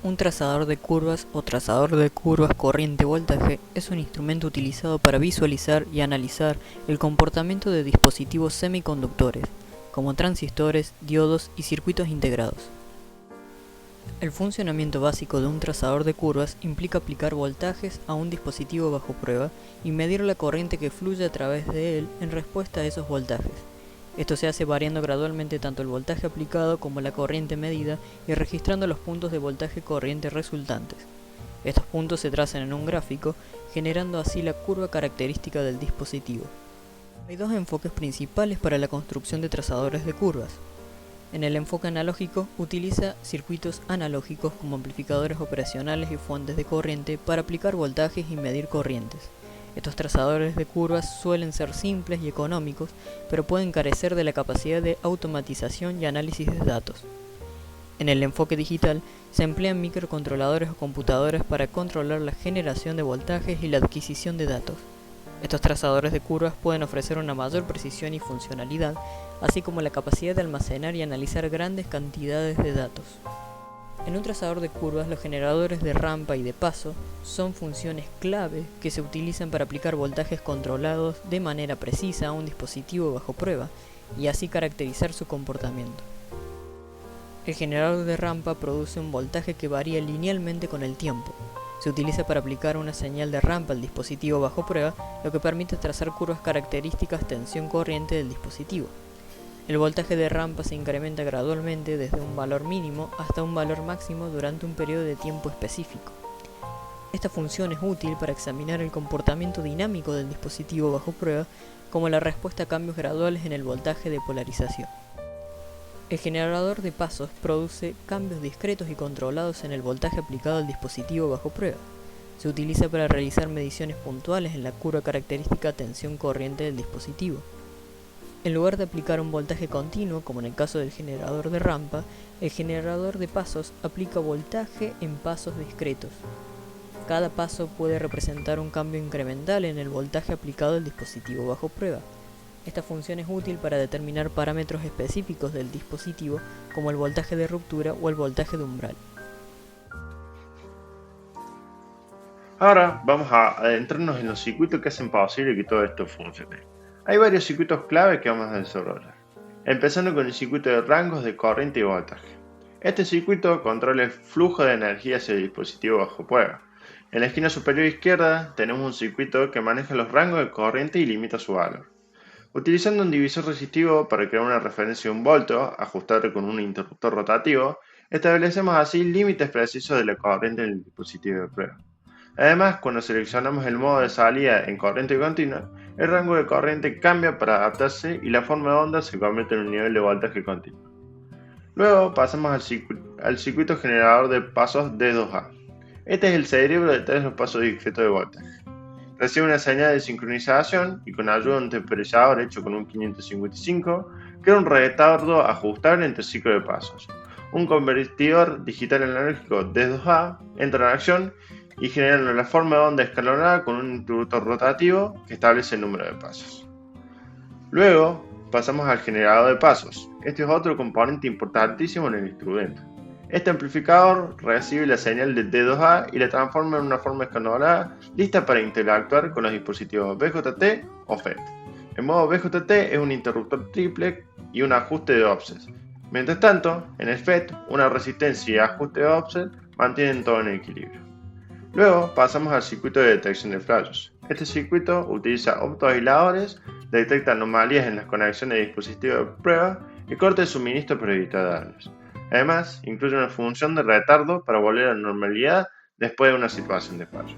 Un trazador de curvas o trazador de curvas corriente-voltaje es un instrumento utilizado para visualizar y analizar el comportamiento de dispositivos semiconductores, como transistores, diodos y circuitos integrados. El funcionamiento básico de un trazador de curvas implica aplicar voltajes a un dispositivo bajo prueba y medir la corriente que fluye a través de él en respuesta a esos voltajes. Esto se hace variando gradualmente tanto el voltaje aplicado como la corriente medida y registrando los puntos de voltaje-corriente resultantes. Estos puntos se trazan en un gráfico, generando así la curva característica del dispositivo. Hay dos enfoques principales para la construcción de trazadores de curvas. En el enfoque analógico, utiliza circuitos analógicos como amplificadores operacionales y fuentes de corriente para aplicar voltajes y medir corrientes. Estos trazadores de curvas suelen ser simples y económicos, pero pueden carecer de la capacidad de automatización y análisis de datos. En el enfoque digital, se emplean microcontroladores o computadoras para controlar la generación de voltajes y la adquisición de datos. Estos trazadores de curvas pueden ofrecer una mayor precisión y funcionalidad, así como la capacidad de almacenar y analizar grandes cantidades de datos. En un trazador de curvas, los generadores de rampa y de paso son funciones clave que se utilizan para aplicar voltajes controlados de manera precisa a un dispositivo bajo prueba y así caracterizar su comportamiento. El generador de rampa produce un voltaje que varía linealmente con el tiempo. Se utiliza para aplicar una señal de rampa al dispositivo bajo prueba, lo que permite trazar curvas características tensión-corriente del dispositivo. El voltaje de rampa se incrementa gradualmente desde un valor mínimo hasta un valor máximo durante un periodo de tiempo específico. Esta función es útil para examinar el comportamiento dinámico del dispositivo bajo prueba, como la respuesta a cambios graduales en el voltaje de polarización. El generador de pasos produce cambios discretos y controlados en el voltaje aplicado al dispositivo bajo prueba. Se utiliza para realizar mediciones puntuales en la curva característica tensión-corriente del dispositivo. En lugar de aplicar un voltaje continuo, como en el caso del generador de rampa, el generador de pasos aplica voltaje en pasos discretos. Cada paso puede representar un cambio incremental en el voltaje aplicado al dispositivo bajo prueba. Esta función es útil para determinar parámetros específicos del dispositivo, como el voltaje de ruptura o el voltaje de umbral. Ahora vamos a adentrarnos en los circuitos que hacen posible que todo esto funcione. Hay varios circuitos clave que vamos a desarrollar, empezando con el circuito de rangos de corriente y voltaje. Este circuito controla el flujo de energía hacia el dispositivo bajo prueba. En la esquina superior izquierda tenemos un circuito que maneja los rangos de corriente y limita su valor. Utilizando un divisor resistivo para crear una referencia de 1 voltio, ajustable con un interruptor rotativo, establecemos así límites precisos de la corriente en el dispositivo de prueba. Además, cuando seleccionamos el modo de salida en corriente continua, el rango de corriente cambia para adaptarse y la forma de onda se convierte en un nivel de voltaje continuo. Luego pasamos al circuito generador de pasos D2A. Este es el cerebro detrás de los pasos discretos de voltaje. Recibe una señal de sincronización y con ayuda de un temporizador hecho con un 555, crea un retardo ajustable entre el ciclo de pasos. Un convertidor digital analógico D2A entra en acción y generan la forma de onda escalonada con un interruptor rotativo que establece el número de pasos. Luego pasamos al generador de pasos. Este es otro componente importantísimo en el instrumento. Este amplificador recibe la señal de D2A y la transforma en una forma escalonada lista para interactuar con los dispositivos BJT o FET. El modo BJT es un interruptor triple y un ajuste de offset. Mientras tanto, en el FET, una resistencia y ajuste de offset mantienen todo en equilibrio. Luego pasamos al circuito de detección de fallos. Este circuito utiliza optoaisladores, detecta anomalías en las conexiones de dispositivos de prueba y corta el suministro para evitar daños. Además, incluye una función de retardo para volver a la normalidad después de una situación de fallo.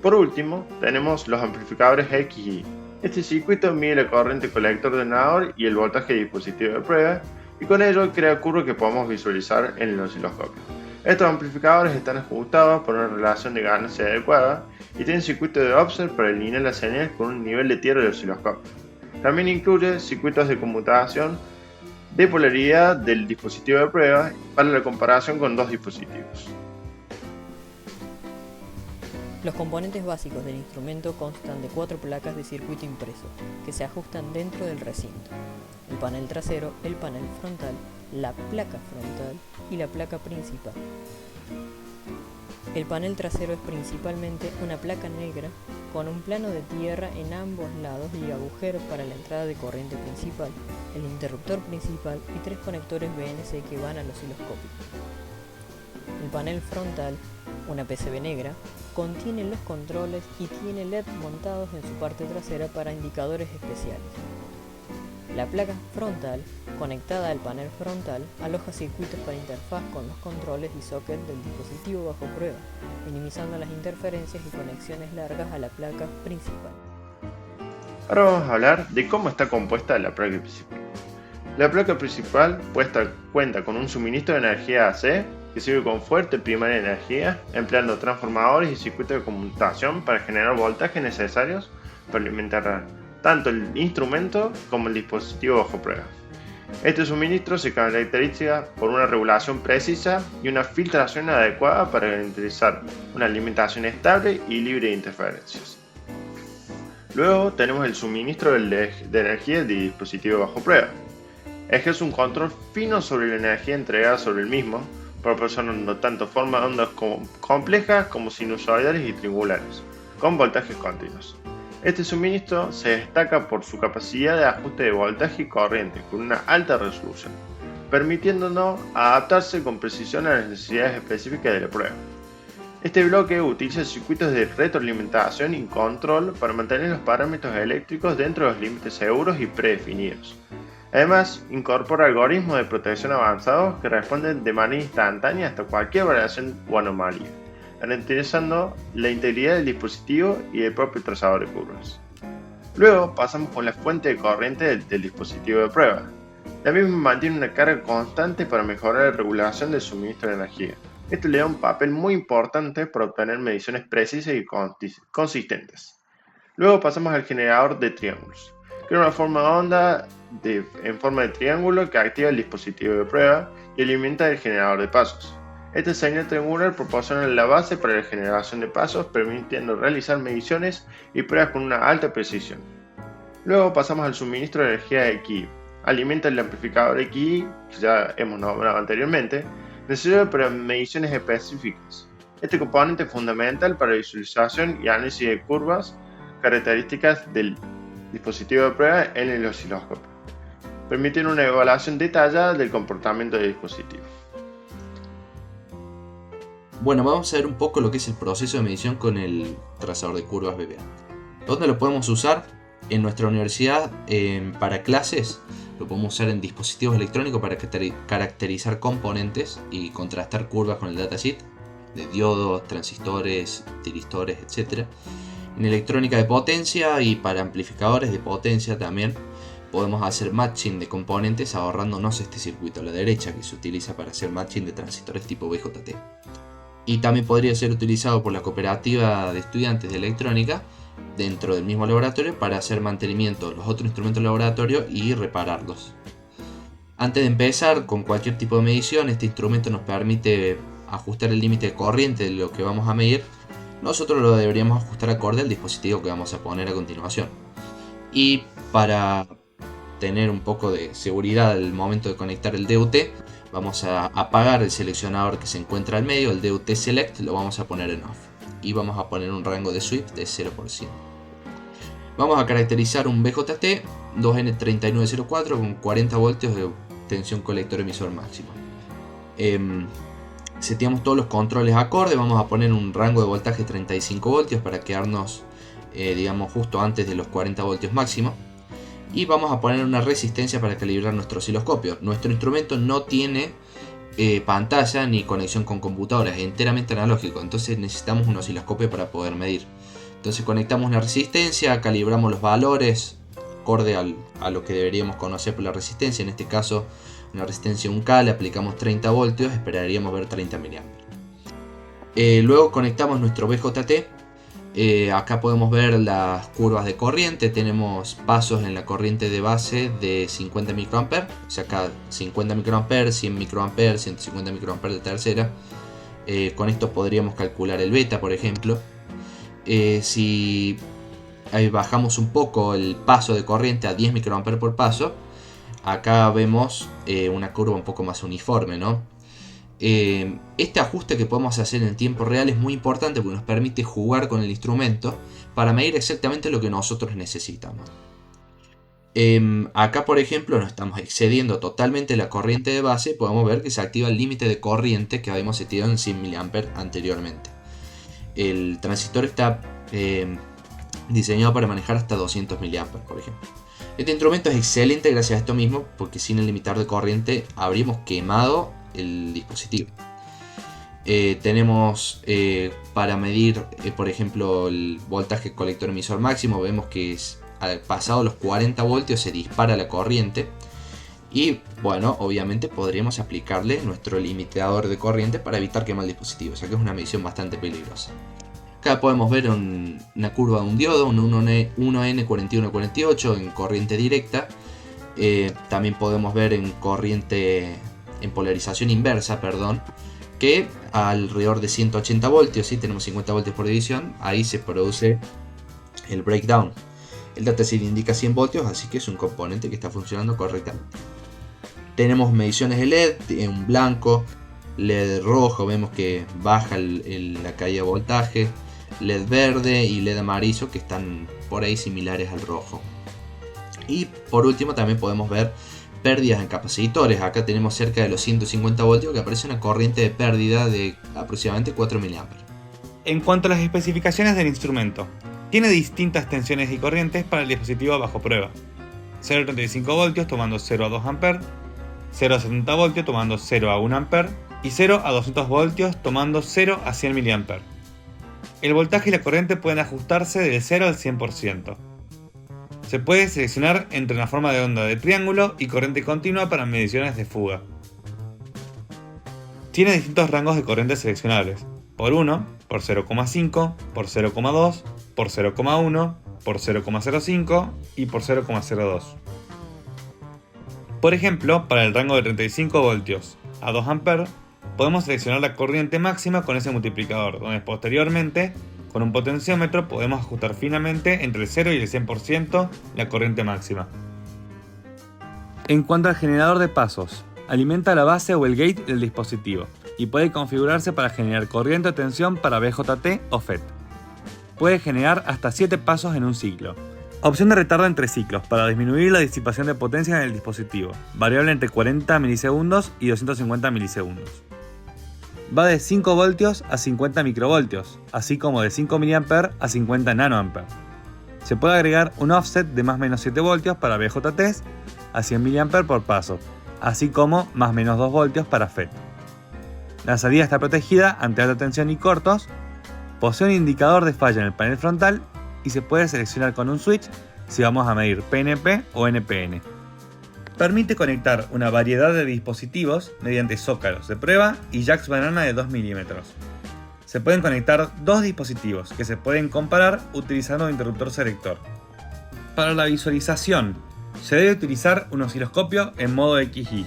Por último, tenemos los amplificadores X y Y. Este circuito mide la corriente colector de ordenador y el voltaje de dispositivo de prueba, y con ello crea curvas que podemos visualizar en el osciloscopio. Estos amplificadores están ajustados por una relación de ganancia adecuada y tienen circuitos de offset para alinear las señales con un nivel de tierra del osciloscopio. También incluye circuitos de conmutación de polaridad del dispositivo de prueba para la comparación con dos dispositivos. Los componentes básicos del instrumento constan de 4 placas de circuito impreso, que se ajustan dentro del recinto: el panel trasero, el panel frontal, la placa frontal y la placa principal. El panel trasero es principalmente una placa negra con un plano de tierra en ambos lados y agujeros para la entrada de corriente principal, el interruptor principal y 3 conectores BNC que van al osciloscopio. El panel frontal, una PCB negra, contiene los controles y tiene LED montados en su parte trasera para indicadores especiales. La placa frontal, conectada al panel frontal, aloja circuitos para interfaz con los controles y socket del dispositivo bajo prueba, minimizando las interferencias y conexiones largas a la placa principal. Ahora vamos a hablar de cómo está compuesta la placa principal. La placa principal cuenta con un suministro de energía AC que sirve con fuente primaria de energía, empleando transformadores y circuitos de conmutación para generar voltajes necesarios para alimentar tanto el instrumento como el dispositivo bajo prueba. Este suministro se caracteriza por una regulación precisa y una filtración adecuada para garantizar una alimentación estable y libre de interferencias. Luego tenemos el suministro de energía del dispositivo bajo prueba. Ejerce un control fino sobre la energía entregada sobre el mismo, proporcionando tanto formas de ondas complejas como sinusoidales y triangulares, con voltajes continuos. Este suministro se destaca por su capacidad de ajuste de voltaje y corriente con una alta resolución, permitiéndonos adaptarse con precisión a las necesidades específicas de la prueba. Este bloque utiliza circuitos de retroalimentación y control para mantener los parámetros eléctricos dentro de los límites seguros y predefinidos. Además, incorpora algoritmos de protección avanzados que responden de manera instantánea hasta cualquier variación o anomalía, garantizando la integridad del dispositivo y del propio trazador de curvas. Luego pasamos con la fuente de corriente del dispositivo de prueba. La misma mantiene una carga constante para mejorar la regulación del suministro de energía. Esto le da un papel muy importante para obtener mediciones precisas y consistentes. Luego pasamos al generador de triángulos. Crea una forma de onda en forma de triángulo que activa el dispositivo de prueba y alimenta el generador de pasos. Esta señal triangular proporciona la base para la generación de pasos, permitiendo realizar mediciones y pruebas con una alta precisión. Luego pasamos al suministro de energía de XI. Alimenta el amplificador XI, que ya hemos nombrado anteriormente, necesario para mediciones específicas. Este componente es fundamental para la visualización y análisis de curvas características del dispositivo de prueba en el osciloscopio, permitiendo una evaluación detallada del comportamiento del dispositivo. Bueno, vamos a ver un poco lo que es el proceso de medición con el trazador de curvas BBA. ¿Dónde lo podemos usar? En nuestra universidad para clases lo podemos usar en dispositivos electrónicos para caracterizar componentes y contrastar curvas con el datasheet de diodos, transistores, tiristores, etc. En electrónica de potencia y para amplificadores de potencia también podemos hacer matching de componentes ahorrándonos este circuito a la derecha que se utiliza para hacer matching de transistores tipo BJT. Y también podría ser utilizado por la cooperativa de estudiantes de electrónica dentro del mismo laboratorio para hacer mantenimiento de los otros instrumentos del laboratorio y repararlos. Antes de empezar con cualquier tipo de medición, este instrumento nos permite ajustar el límite de corriente de lo que vamos a medir. Nosotros lo deberíamos ajustar acorde al dispositivo que vamos a poner a continuación. Y para tener un poco de seguridad al momento de conectar el DUT, vamos a apagar el seleccionador que se encuentra al medio, el DUT Select, lo vamos a poner en off. Y vamos a poner un rango de sweep de 0%. Vamos a caracterizar un BJT 2N3904 con 40 voltios de tensión colector emisor máximo. Seteamos todos los controles acorde, vamos a poner un rango de voltaje 35 voltios para quedarnos digamos justo antes de los 40 voltios máximo. Y vamos a poner una resistencia para calibrar nuestro osciloscopio. Nuestro instrumento no tiene pantalla ni conexión con computadoras, es enteramente analógico, entonces necesitamos un osciloscopio para poder medir. Entonces conectamos una resistencia, calibramos los valores acorde a lo que deberíamos conocer por la resistencia. En este caso una resistencia 1K, le aplicamos 30 voltios, esperaríamos ver 30 mA. Luego conectamos nuestro BJT. Acá podemos ver las curvas de corriente, tenemos pasos en la corriente de base de 50 microamperes, o sea acá 50 microamperes, 100 microamperes, 150 microamperes de tercera. Con esto podríamos calcular el beta, por ejemplo. Si ahí bajamos un poco el paso de corriente a 10 microamperes por paso, acá vemos una curva un poco más uniforme, ¿no? Este ajuste que podemos hacer en tiempo real es muy importante porque nos permite jugar con el instrumento para medir exactamente lo que nosotros necesitamos. Acá, por ejemplo, nos estamos excediendo totalmente la corriente de base. Podemos ver que se activa el límite de corriente que habíamos seteado en 100 mA anteriormente. El transistor está diseñado para manejar hasta 200 mA, por ejemplo. Este instrumento es excelente gracias a esto mismo, porque sin el limitador de corriente habríamos quemado el dispositivo. Tenemos para medir, por ejemplo, el voltaje colector emisor máximo. Vemos que pasado los 40 voltios se dispara la corriente. Y bueno, obviamente podríamos aplicarle nuestro limitador de corriente para evitar quemar el dispositivo, ya que es una medición bastante peligrosa. Acá podemos ver una curva de un diodo, un 1N4148 en corriente directa. También podemos ver en polarización inversa, que alrededor de 180 voltios, ¿sí? Tenemos 50 voltios por división, ahí se produce el breakdown. El datasheet indica 100 voltios, así que es un componente que está funcionando correctamente. Tenemos mediciones de LED en blanco, LED rojo, vemos que baja la caída de voltaje, LED verde y LED amarillo que están por ahí similares al rojo. Y por último también podemos ver pérdidas en capacitores. Acá tenemos cerca de los 150 voltios que aparece una corriente de pérdida de aproximadamente 4 mA. En cuanto a las especificaciones del instrumento, tiene distintas tensiones y corrientes para el dispositivo bajo prueba. 0,35 voltios tomando 0 a 2 A, 0,70 voltios tomando 0 a 1 A y 0 a 200 voltios tomando 0 a 100 mA. El voltaje y la corriente pueden ajustarse del 0 al 100%. Se puede seleccionar entre una forma de onda de triángulo y corriente continua para mediciones de fuga. Tiene distintos rangos de corriente seleccionables, por 1, por 0,5, por 0,2, por 0,1, por 0,05 y por 0,02. Por ejemplo, para el rango de 35 voltios a 2 A, podemos seleccionar la corriente máxima con ese multiplicador, donde posteriormente, con un potenciómetro, podemos ajustar finamente entre el 0 y el 100% la corriente máxima. En cuanto al generador de pasos, alimenta la base o el gate del dispositivo y puede configurarse para generar corriente o tensión para BJT o FET. Puede generar hasta 7 pasos en un ciclo. Opción de retardo entre ciclos para disminuir la disipación de potencia en el dispositivo, variable entre 40 milisegundos y 250 milisegundos. Va de 5 voltios a 50 microvoltios, así como de 5 mA a 50 nanoamperes. Se puede agregar un offset de más o menos 7 voltios para BJTs a 100 mA por paso, así como más o menos 2 voltios para FET. La salida está protegida ante alta tensión y cortos, posee un indicador de falla en el panel frontal y se puede seleccionar con un switch si vamos a medir PNP o NPN. Permite conectar una variedad de dispositivos mediante zócalos de prueba y jacks banana de 2 mm. Se pueden conectar dos dispositivos que se pueden comparar utilizando un interruptor selector. Para la visualización, se debe utilizar un osciloscopio en modo XY.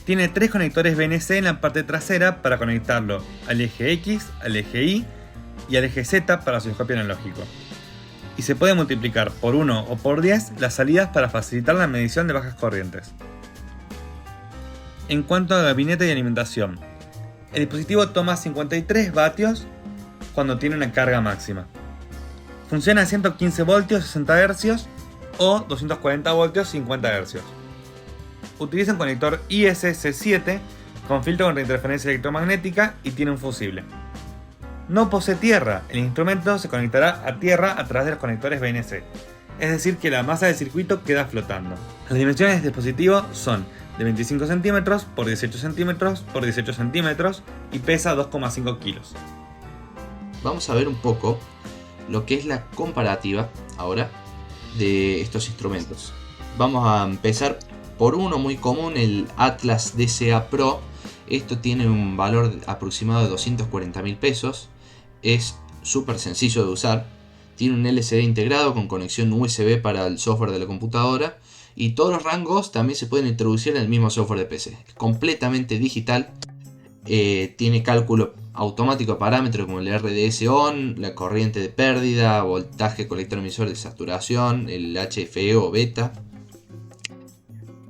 Tiene 3 conectores BNC en la parte trasera para conectarlo al eje X, al eje Y y al eje Z para osciloscopio analógico. Y se puede multiplicar por 1 o por 10 las salidas para facilitar la medición de bajas corrientes. En cuanto a gabinete y alimentación, el dispositivo toma 53 vatios cuando tiene una carga máxima. Funciona a 115 voltios 60 Hz o 240 voltios 50 Hz. Utiliza un conector ISC7 con filtro contra interferencia electromagnética y tiene un fusible. No posee tierra, el instrumento se conectará a tierra a través de los conectores BNC, es decir que la masa del circuito queda flotando. Las dimensiones del dispositivo son de 25 cm por 18 cm por 18 cm y pesa 2,5 kilos. Vamos a ver un poco lo que es la comparativa ahora de estos instrumentos. Vamos a empezar por uno muy común, el Atlas DCA Pro. Esto tiene un valor aproximado de 240.000 pesos. Es súper sencillo de usar. Tiene un LCD integrado con conexión USB para el software de la computadora. Y todos los rangos también se pueden introducir en el mismo software de PC. Es completamente digital. Tiene cálculo automático de parámetros como el RDS ON, la corriente de pérdida, voltaje colector emisor de saturación, el HFE o beta.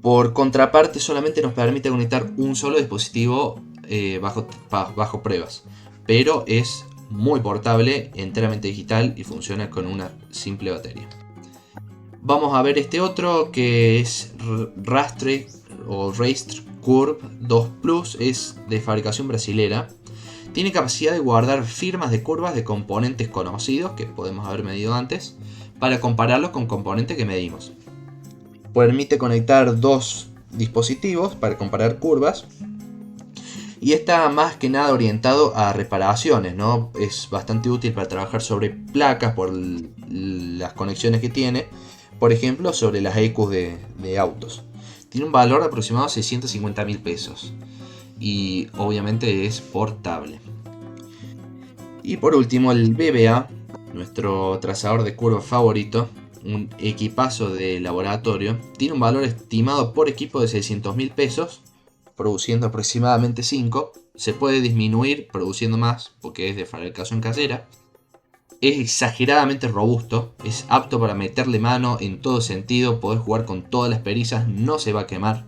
Por contraparte, solamente nos permite conectar un solo dispositivo bajo pruebas, pero es muy portable, enteramente digital y funciona con una simple batería. Vamos a ver este otro que es Raster Curve 2 Plus, es de fabricación brasilera. Tiene capacidad de guardar firmas de curvas de componentes conocidos que podemos haber medido antes para compararlos con componentes que medimos. Permite conectar dos dispositivos para comparar curvas y está más que nada orientado a reparaciones, ¿no? Es bastante útil para trabajar sobre placas por las conexiones que tiene, por ejemplo sobre las EQs de autos. Tiene un valor aproximado de 650.000 pesos y obviamente es portable. Y por último el BBA, nuestro trazador de curvas favorito, un equipazo de laboratorio. Tiene un valor estimado por equipo de 600.000 pesos, produciendo aproximadamente 5. Se puede disminuir produciendo más porque es de fabricación casera. Es exageradamente robusto, es apto para meterle mano en todo sentido, podés jugar con todas las perizas, no se va a quemar.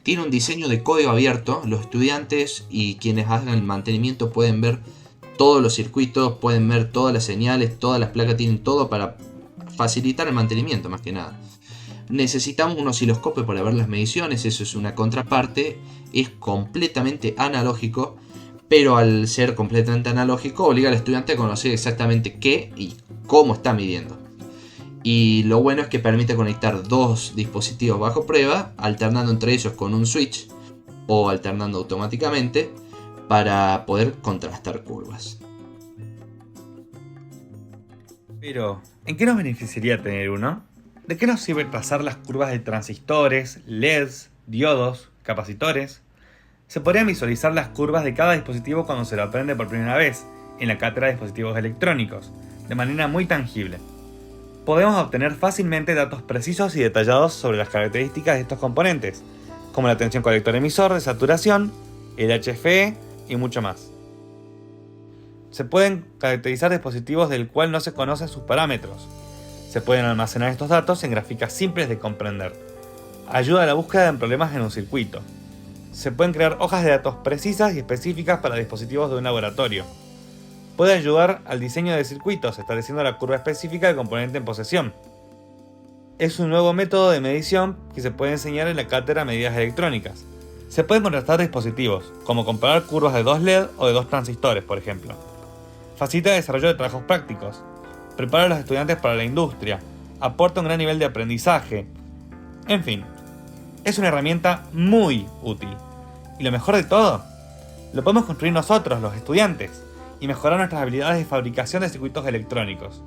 Tiene un diseño de código abierto, los estudiantes y quienes hagan el mantenimiento pueden ver todos los circuitos, pueden ver todas las señales, todas las placas, tienen todo para facilitar el mantenimiento más que nada. Necesitamos un osciloscopio para ver las mediciones, eso es una contraparte, es completamente analógico, pero al ser completamente analógico obliga al estudiante a conocer exactamente qué y cómo está midiendo. Y lo bueno es que permite conectar dos dispositivos bajo prueba, alternando entre ellos con un switch o alternando automáticamente para poder contrastar curvas. Pero, ¿en qué nos beneficiaría tener uno? ¿De qué nos sirve trazar las curvas de transistores, LEDs, diodos, capacitores? Se podrían visualizar las curvas de cada dispositivo cuando se lo aprende por primera vez en la cátedra de dispositivos electrónicos, de manera muy tangible. Podemos obtener fácilmente datos precisos y detallados sobre las características de estos componentes, como la tensión colector-emisor de saturación, el HFE y mucho más. Se pueden caracterizar dispositivos del cual no se conocen sus parámetros. Se pueden almacenar estos datos en gráficas simples de comprender. Ayuda a la búsqueda de problemas en un circuito. Se pueden crear hojas de datos precisas y específicas para dispositivos de un laboratorio. Puede ayudar al diseño de circuitos, estableciendo la curva específica del componente en posesión. Es un nuevo método de medición que se puede enseñar en la cátedra de medidas electrónicas. Se pueden contrastar dispositivos, como comparar curvas de 2 LED o de 2 transistores, por ejemplo. Facilita el desarrollo de trabajos prácticos. Prepara a los estudiantes para la industria. Aporta un gran nivel de aprendizaje. En fin, es una herramienta muy útil. Y lo mejor de todo, lo podemos construir nosotros, los estudiantes, y mejorar nuestras habilidades de fabricación de circuitos electrónicos.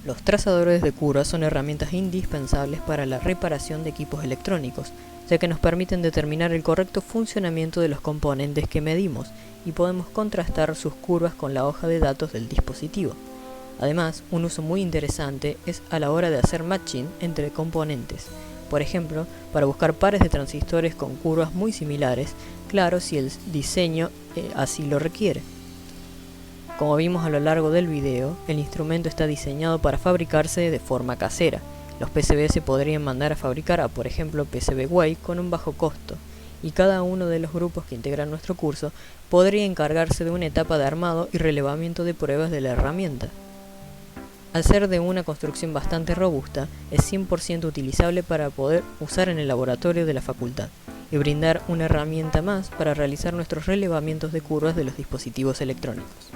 Los trazadores de curvas son herramientas indispensables para la reparación de equipos electrónicos, ya que nos permiten determinar el correcto funcionamiento de los componentes que medimos y podemos contrastar sus curvas con la hoja de datos del dispositivo. Además, un uso muy interesante es a la hora de hacer matching entre componentes. Por ejemplo, para buscar pares de transistores con curvas muy similares, claro si el diseño así lo requiere. Como vimos a lo largo del video, el instrumento está diseñado para fabricarse de forma casera. Los PCB se podrían mandar a fabricar a, por ejemplo, PCBWay con un bajo costo, y cada uno de los grupos que integran nuestro curso podría encargarse de una etapa de armado y relevamiento de pruebas de la herramienta. Al ser de una construcción bastante robusta, es 100% utilizable para poder usar en el laboratorio de la facultad y brindar una herramienta más para realizar nuestros relevamientos de curvas de los dispositivos electrónicos.